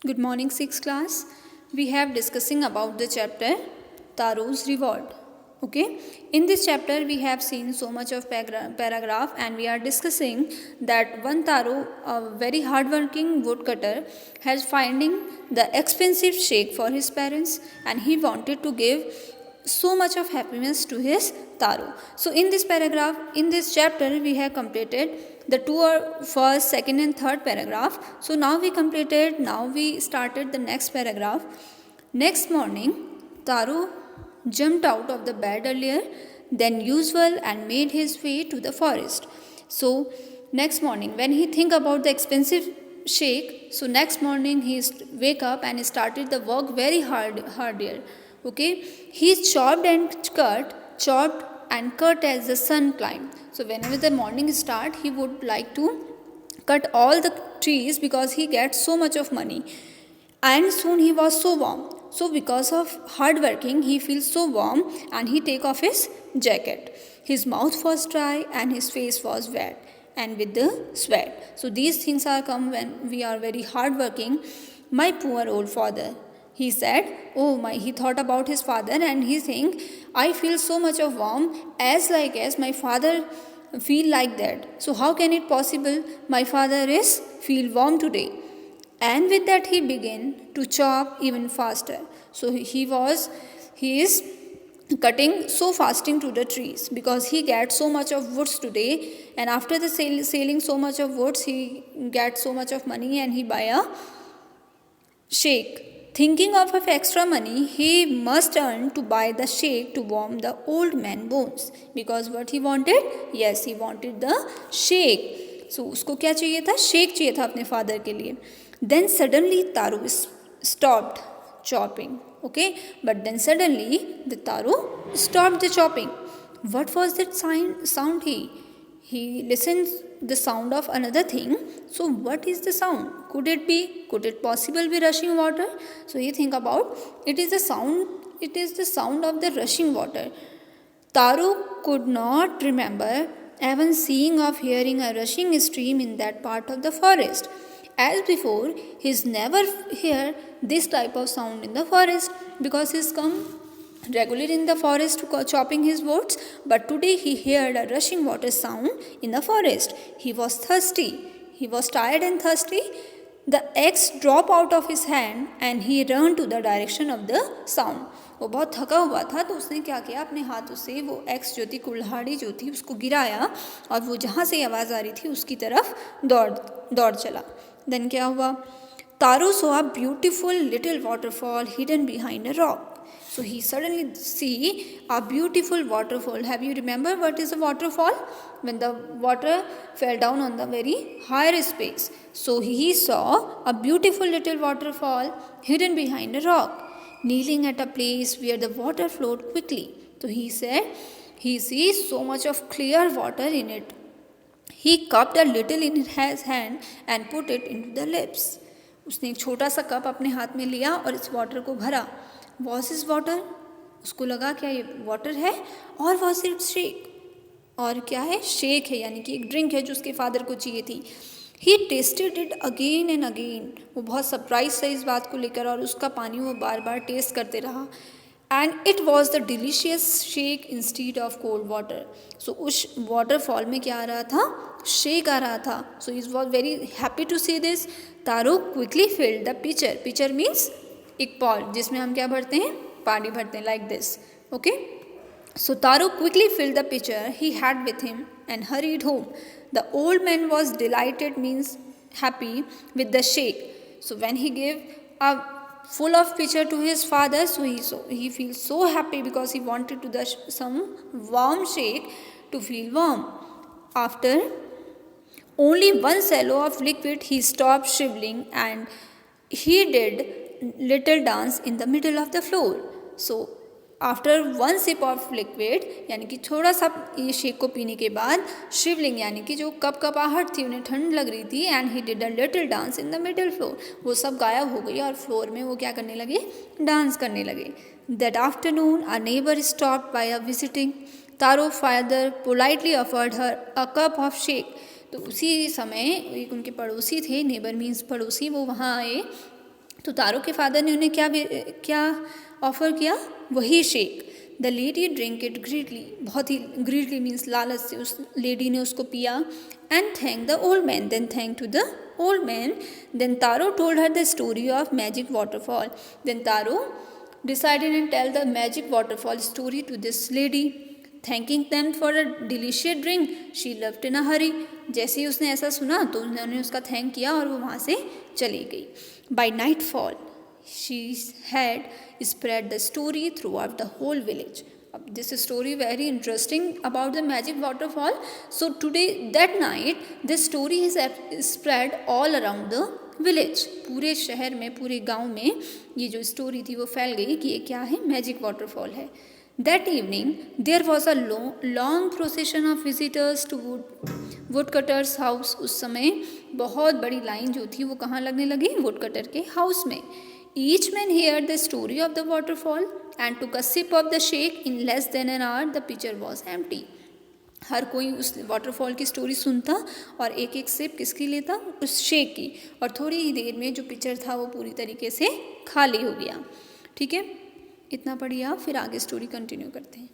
Good morning, 6th class. We have discussing about the chapter Taro's reward. Okay, in this chapter we have seen so much of paragraph, and we are discussing that one Taro, a very hardworking woodcutter, has finding the expensive shake for his parents, and he wanted to give so much of happiness to his Taro. So in this paragraph, in this chapter, we have completed the first, second and third paragraph. So now we started the next paragraph. Next morning, Taro jumped out of the bed earlier than usual and made his way to the forest. So next morning, when he think about the expensive shake, so next morning he wake up and started the work very harder. Okay, he chopped and cut as the sun climbed. So whenever the morning start, he would like to cut all the trees because he gets so much of money. And soon he was so warm. So because of hard working, he feels so warm and he take off his jacket. His mouth was dry and his face was wet and with the sweat. So these things are come when we are very hard working. My poor old father, he said, oh my, he thought about his father and he think, I feel so much of warm as my father feel like that. So how can it possible my father is feel warm today? And with that he began to chop even faster. So he is cutting so fasting to the trees because he gets so much of woods today, and after the selling so much of woods he gets so much of money and he buy a shake. Thinking of extra money, he must earn to buy the shake to warm the old man bones. Because what he wanted? Yes, he wanted the shake. So उसको क्या चाहिए था? Shake चाहिए था अपने father के लिए. Then suddenly Taru stopped chopping. Okay, but then suddenly the Taru stopped the chopping. What was that sound? He listens the sound of another thing. So what is the sound? Could it possible be rushing water? So you think about it is the sound of the rushing water. Taru could not remember even seeing or hearing a rushing stream in that part of the forest. As before, he's never heard this type of sound in the forest because he's come regularly in the forest chopping his woods, but today he heard a rushing water sound in the forest. He was thirsty. He was tired and thirsty. The axe dropped out of his hand and he ran to the direction of the sound. वो बहुत थका हुआ था, तो उसने क्या किया, अपने हाथों से वो एक्स जो थी, कुल्हाड़ी जो थी, उसको गिराया और वो जहाँ से आवाज़ आ रही थी उसकी तरफ दौड़ चला. देन क्या हुआ? Taru saw a beautiful little waterfall hidden behind a rock. So he suddenly see a beautiful waterfall. Have you remember what is a waterfall? When the water fell down on the very higher space. So he saw a beautiful little waterfall hidden behind a rock, kneeling at a place where the water flowed quickly. So he said he sees so much of clear water in it. He cupped a little in his hand and put it into the lips. उसने एक छोटा सा cup अपने हाथ में लिया और इस वाटर को भरा. Was is water? उसको लगा क्या ये वाटर है, और वॉज इट शेक? और क्या है? शेक है, यानी कि एक ड्रिंक है जो उसके फादर को चाहिए थी. He tested it again and again. वो बहुत सरप्राइज था इस बात को लेकर और उसका पानी वो बार बार टेस्ट करते रहा. And it was the delicious shake instead of cold water. So उस वाटरफॉल में क्या आ रहा था? शेक आ रहा था. So is was very happy to see this. Taro quickly filled the pitcher. Pitcher means एक पॉट जिसमें हम क्या भरते हैं? पानी भरते हैं, like this. Okay, so Taro quickly filled the pitcher he had with him and hurried home. The old man was delighted, means happy, with the shake. So when he give a full of pitcher to his father, so he feels so happy because he wanted to some warm shake to feel warm. After only one swallow of liquid, he stopped shriveling and he did little dance in the middle of the floor. So after one sip of liquid, यानी कि थोड़ा सा ये shake को पीने के बाद, शिवलिंग यानी कि जो कपाहट थी, उन्हें ठंड लग रही थी, and he did a little dance in the middle floor. वो सब गायब हो गई और फ्लोर में वो क्या करने लगे? डांस करने लगे. That afternoon a neighbour stopped bye a visiting. Taro father politely offered her a cup of shake. तो उसी समय एक उनके पड़ोसी थे, नेबर मीन्स पड़ोसी, वो वहाँ आए तो तारो के फादर ने उन्हें क्या ऑफ़र किया, वही shake. The lady drink it greedily, बहुत ही ग्रीडली मीन्स लालच से उस लेडी ने उसको पिया। And thank the old man, then thank to the old man. Then Taro told her the story of magic waterfall. Then Taro decided and tell the magic waterfall story to this lady, thanking them for a delicious drink she left in a hurry। जैसे ही उसने ऐसा सुना तो उन्होंने उसका thank किया और वो वहाँ से चली गई। By nightfall she had spread the story throughout the whole village। अब this story very interesting about the magic waterfall। So today that night this story is spread all around the village, पूरे शहर में, पूरे गांव में ये जो story थी वो फैल गई कि ये क्या है, मैजिक वाटरफॉल है। That evening there was a long procession of visitors to wood cutters house. उस समय बहुत बड़ी लाइन जो थी वो कहाँ लगने लगी, वुड कटर के हाउस में। Each man hear the story of the waterfall and took a sip of the shake. In less than an hour the pitcher was empty. हर कोई उस वाटरफॉल की स्टोरी सुनता और एक एक सिप किसकी लेता, उस शेक की, और थोड़ी ही देर में जो पिक्चर था वो पूरी तरीके से खाली हो गया। ठीक है, इतना पढ़िए आप, फिर आगे स्टोरी कंटिन्यू करते हैं।